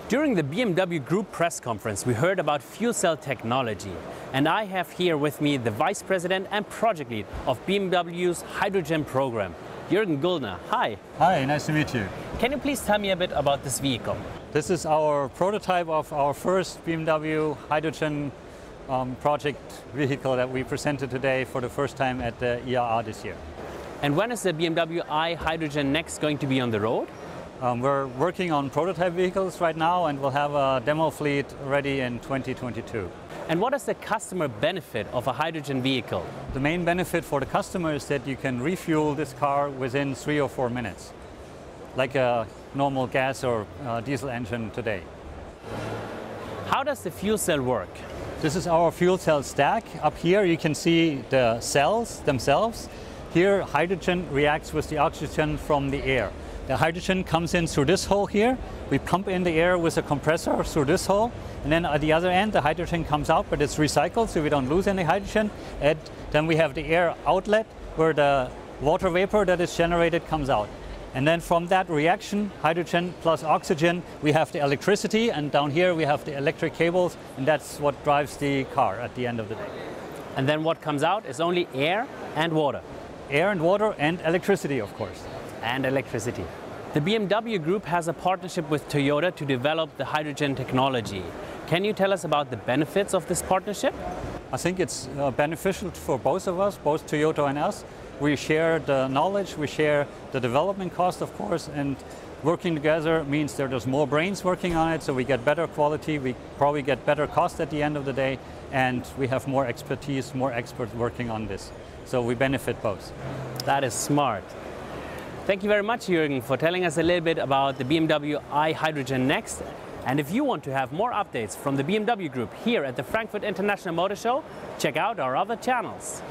During the BMW Group press conference, we heard about fuel cell technology. And I have here with me the Vice President and Project Lead of BMW's hydrogen program, Jürgen Gullner. Hi. Hi, nice to meet you. Can you please tell me a bit about this vehicle? This is our prototype of our first BMW hydrogen project vehicle that we presented today for the first time at the IAA this year. And when is the BMW i Hydrogen Next going to be on the road? We're working on prototype vehicles right now, and we'll have a demo fleet ready in 2022. And what is the customer benefit of a hydrogen vehicle? The main benefit for the customer is that you can refuel this car within 3 or 4 minutes, like a normal gas or diesel engine today. How does the fuel cell work? This is our fuel cell stack. Up here you can see the cells themselves. Here hydrogen reacts with the oxygen from the air. The hydrogen comes in through this hole here. We pump in the air with a compressor through this hole, and then at the other end the hydrogen comes out, but it's recycled so we don't lose any hydrogen. And then we have the air outlet where the water vapor that is generated comes out. And then from that reaction, hydrogen plus oxygen, we have the electricity, and down here we have the electric cables, and that's what drives the car at the end of the day. And then what comes out is only air and water. Air and water and electricity, of course. And electricity. The BMW Group has a partnership with Toyota to develop the hydrogen technology. Can you tell us about the benefits of this partnership? I think it's beneficial for both of us, both Toyota and us. We share the knowledge, we share the development cost, of course, and working together means there's more brains working on it, so we get better quality, we probably get better cost at the end of the day, and we have more expertise, more experts working on this. So we benefit both. That is smart. Thank you very much, Jürgen, for telling us a little bit about the BMW i Hydrogen Next. And if you want to have more updates from the BMW Group here at the Frankfurt International Motor Show, check out our other channels.